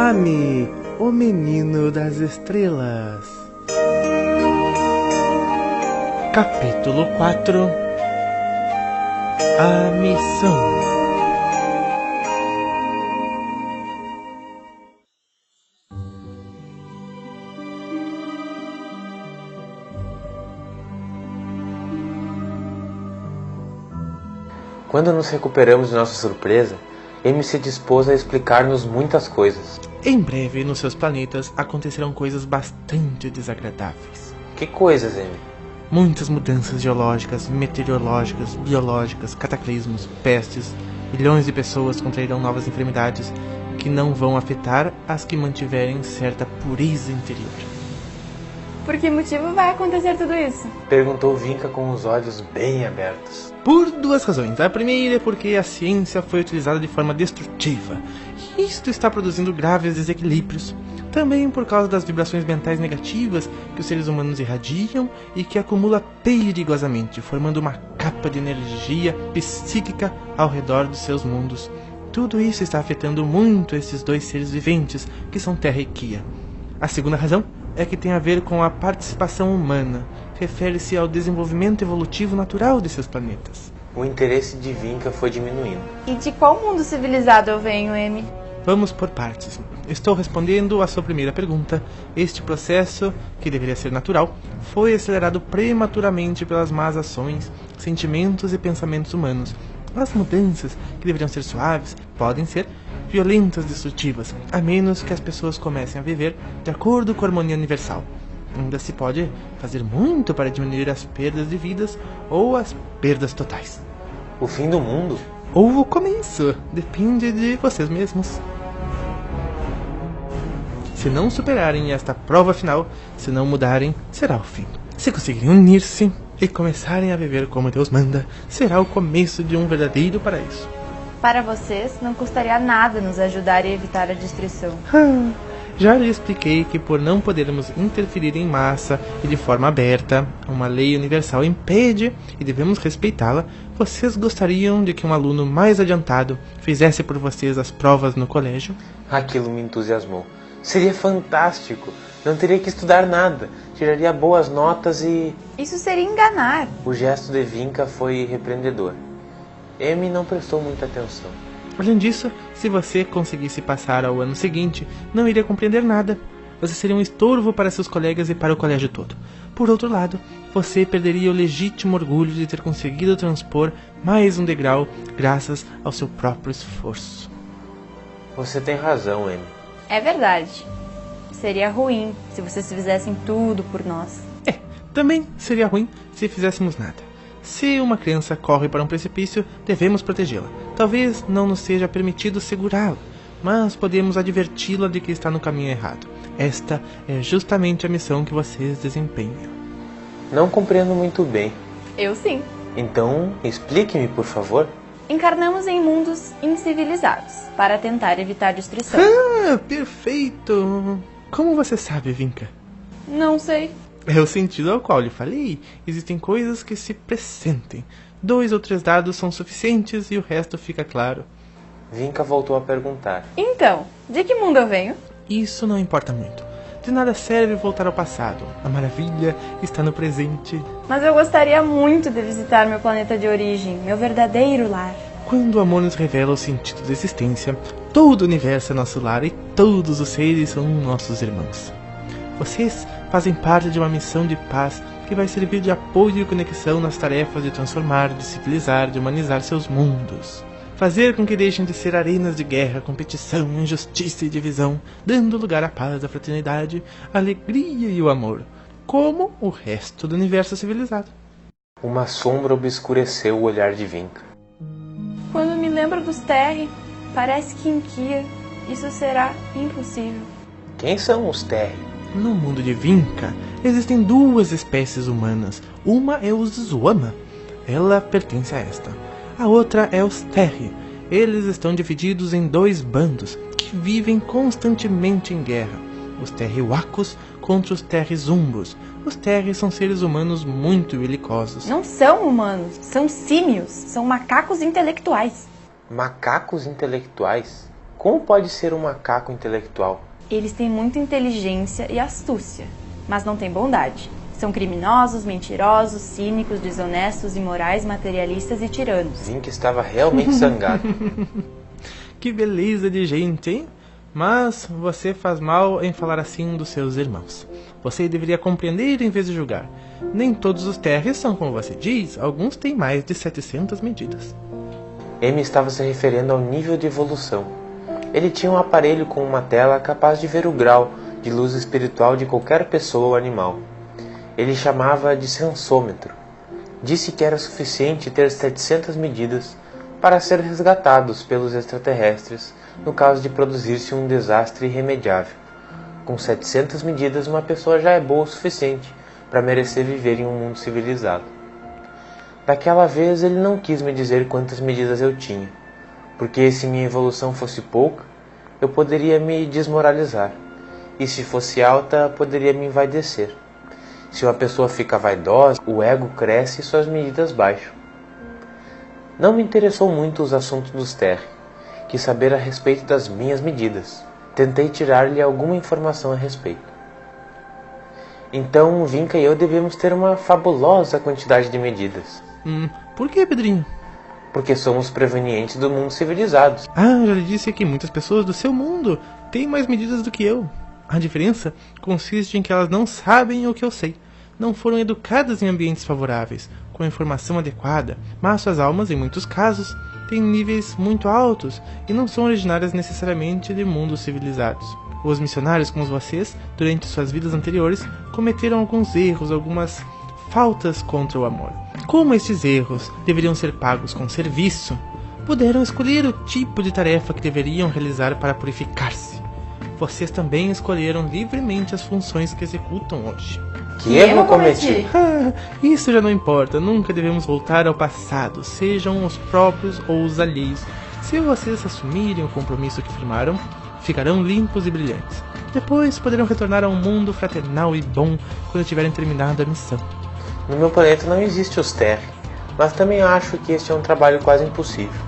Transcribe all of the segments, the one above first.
Ami, o menino das estrelas. Capítulo 4. A missão. Quando nos recuperamos de nossa surpresa, Amy se dispôs a explicar-nos muitas coisas. Em breve, nos seus planetas, acontecerão coisas bastante desagradáveis. Que coisas, Amy? Muitas mudanças geológicas, meteorológicas, biológicas, cataclismos, pestes. Milhões de pessoas contrairão novas enfermidades que não vão afetar as que mantiverem certa pureza interior. Por que motivo vai acontecer tudo isso? Perguntou Vinca com os olhos bem abertos. Por duas razões. A primeira é porque a ciência foi utilizada de forma destrutiva. E isto está produzindo graves desequilíbrios. Também por causa das vibrações mentais negativas que os seres humanos irradiam e que acumula perigosamente, formando uma capa de energia psíquica ao redor dos seus mundos. Tudo isso está afetando muito esses dois seres viventes, que são Terra e Kia. A segunda razão é que tem a ver com a participação humana. Refere-se ao desenvolvimento evolutivo natural de seus planetas. O interesse de Vinca foi diminuindo. E de qual mundo civilizado eu venho, Amy? Vamos por partes. Estou respondendo à sua primeira pergunta. Este processo, que deveria ser natural, foi acelerado prematuramente pelas más ações, sentimentos e pensamentos humanos. As mudanças, que deveriam ser suaves, podem ser violentas e destrutivas, a menos que as pessoas comecem a viver de acordo com a harmonia universal. Ainda se pode fazer muito para diminuir as perdas de vidas ou as perdas totais. O fim do mundo? Ou o começo, depende de vocês mesmos. Se não superarem esta prova final, se não mudarem, será o fim. Se conseguirem unir-se e começarem a viver como Deus manda, será o começo de um verdadeiro paraíso. Para vocês, não custaria nada nos ajudar a evitar a destruição. Já lhe expliquei que por não podermos interferir em massa e de forma aberta, uma lei universal impede e devemos respeitá-la. Vocês gostariam de que um aluno mais adiantado fizesse por vocês as provas no colégio? Aquilo me entusiasmou. Seria fantástico. Não teria que estudar nada. Tiraria boas notas e... Isso seria enganar. O gesto de Vinca foi repreendedor. Amy não prestou muita atenção. Além disso, se você conseguisse passar ao ano seguinte, não iria compreender nada. Você seria um estorvo para seus colegas e para o colégio todo. Por outro lado, você perderia o legítimo orgulho de ter conseguido transpor mais um degrau graças ao seu próprio esforço. Você tem razão, Amy. É verdade. Seria ruim se vocês fizessem tudo por nós. Também seria ruim se fizéssemos nada. Se uma criança corre para um precipício, devemos protegê-la. Talvez não nos seja permitido segurá-la, mas podemos adverti-la de que está no caminho errado. Esta é justamente a missão que vocês desempenham. Não compreendo muito bem. Eu sim. Então, explique-me, por favor. Encarnamos em mundos incivilizados, para tentar evitar destruição. Perfeito! Como você sabe, Vinca? Não sei. É o sentido ao qual lhe falei. Existem coisas que se pressentem. 2 ou 3 dados são suficientes e o resto fica claro. Vinca voltou a perguntar. Então, de que mundo eu venho? Isso não importa muito. De nada serve voltar ao passado. A maravilha está no presente. Mas eu gostaria muito de visitar meu planeta de origem, meu verdadeiro lar. Quando o amor nos revela o sentido da existência, todo o universo é nosso lar e todos os seres são nossos irmãos. Vocês fazem parte de uma missão de paz que vai servir de apoio e conexão nas tarefas de transformar, de civilizar, de humanizar seus mundos. Fazer com que deixem de ser arenas de guerra, competição, injustiça e divisão, dando lugar à paz, à fraternidade, à alegria e ao amor, como o resto do universo civilizado. Uma sombra obscureceu o olhar de Vinca. Quando me lembro dos Terri, parece que em Kia isso será impossível. Quem são os Terri? No mundo de Vinca, existem 2 espécies humanas. Uma é os Zwama. Ela pertence a esta. A outra é os Terri. Eles estão divididos em 2 bandos que vivem constantemente em guerra. Os Terri Wacos contra os Terri Zumbos. Os Terri são seres humanos muito belicosos. Não são humanos, são símios, são macacos intelectuais. Macacos intelectuais? Como pode ser um macaco intelectual? Eles têm muita inteligência e astúcia, mas não têm bondade. São criminosos, mentirosos, cínicos, desonestos, imorais, materialistas e tiranos. Vink estava realmente zangado. Que beleza de gente, hein? Mas você faz mal em falar assim dos seus irmãos. Você deveria compreender em vez de julgar. Nem todos os terres são como você diz, alguns têm mais de 700 medidas. M estava se referindo ao nível de evolução. Ele tinha um aparelho com uma tela capaz de ver o grau de luz espiritual de qualquer pessoa ou animal. Ele chamava de sensômetro. Disse que era suficiente ter 700 medidas para ser resgatados pelos extraterrestres no caso de produzir-se um desastre irremediável. Com 700 medidas, uma pessoa já é boa o suficiente para merecer viver em um mundo civilizado. Daquela vez ele não quis me dizer quantas medidas eu tinha, porque se minha evolução fosse pouca, eu poderia me desmoralizar, e se fosse alta, poderia me envaidecer. Se uma pessoa fica vaidosa, o ego cresce e suas medidas baixam. Não me interessou muito os assuntos dos Terri. Quis saber a respeito das minhas medidas. Tentei tirar-lhe alguma informação a respeito. Então, Vinca e eu devemos ter uma fabulosa quantidade de medidas. Por que, Pedrinho? Porque somos provenientes do mundo civilizado. Já lhe disse que muitas pessoas do seu mundo têm mais medidas do que eu. A diferença consiste em que elas não sabem o que eu sei. Não foram educadas em ambientes favoráveis, com a informação adequada, mas suas almas, em muitos casos, têm níveis muito altos e não são originárias necessariamente de mundos civilizados. Os missionários como vocês, durante suas vidas anteriores, cometeram alguns erros, algumas faltas contra o amor. Como estes erros deveriam ser pagos com serviço, puderam escolher o tipo de tarefa que deveriam realizar para purificar-se. Vocês também escolheram livremente as funções que executam hoje. Que erro cometi? Isso já não importa, nunca devemos voltar ao passado, sejam os próprios ou os alheios. Se vocês assumirem o compromisso que firmaram, ficarão limpos e brilhantes. Depois poderão retornar a um mundo fraternal e bom quando tiverem terminado a missão. No meu planeta não existe os Terri, mas também acho que este é um trabalho quase impossível.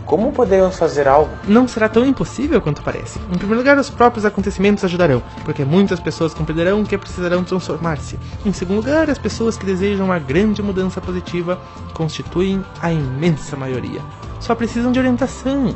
Como poderemos fazer algo? Não será tão impossível quanto parece. Em primeiro lugar, os próprios acontecimentos ajudarão, porque muitas pessoas compreenderão que precisarão transformar-se. Em segundo lugar, as pessoas que desejam uma grande mudança positiva constituem a imensa maioria. Só precisam de orientação.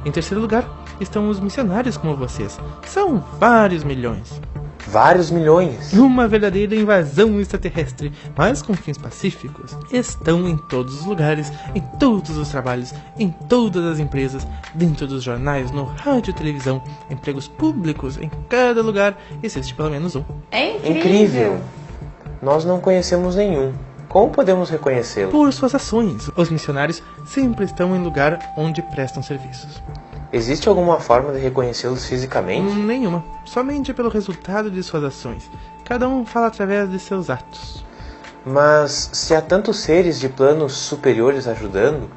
Em terceiro lugar, estão os missionários como vocês. São vários milhões. Vários milhões? Uma verdadeira invasão extraterrestre, mas com fins pacíficos. Estão em todos os lugares, em todos os trabalhos, em todas as empresas, dentro dos jornais, no rádio e televisão, empregos públicos, em cada lugar existe pelo menos um. É Incrível! Nós não conhecemos nenhum. Como podemos reconhecê-lo? Por suas ações. Os missionários sempre estão em lugar onde prestam serviços. Existe alguma forma de reconhecê-los fisicamente? Nenhuma. Somente pelo resultado de suas ações. Cada um fala através de seus atos. Mas, se há tantos seres de planos superiores ajudando,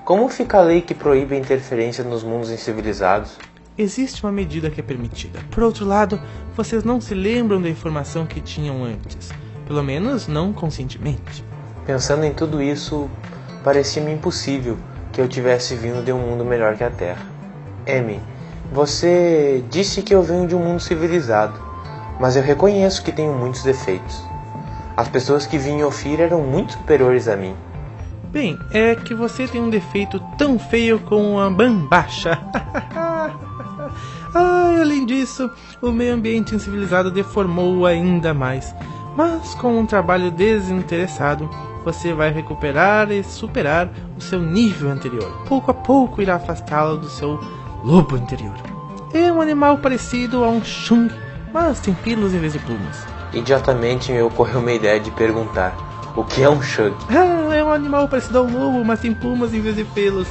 como fica a lei que proíbe a interferência nos mundos incivilizados? Existe uma medida que é permitida. Por outro lado, vocês não se lembram da informação que tinham antes. Pelo menos, não conscientemente. Pensando em tudo isso, parecia-me impossível que eu tivesse vindo de um mundo melhor que a Terra. M, você disse que eu venho de um mundo civilizado, mas eu reconheço que tenho muitos defeitos. As pessoas que vinham em Ophir eram muito superiores a mim. Bem, é que você tem um defeito tão feio como uma bambacha. Além disso, o meio ambiente incivilizado deformou-o ainda mais. Mas com um trabalho desinteressado, você vai recuperar e superar o seu nível anterior. Pouco a pouco irá afastá-lo do seu lobo interior. É um animal parecido a um chung, mas tem pelos em vez de plumas. Idiotamente me ocorreu uma ideia de perguntar: o que é um Shug? É um animal parecido ao lobo, mas tem plumas em vez de pelos.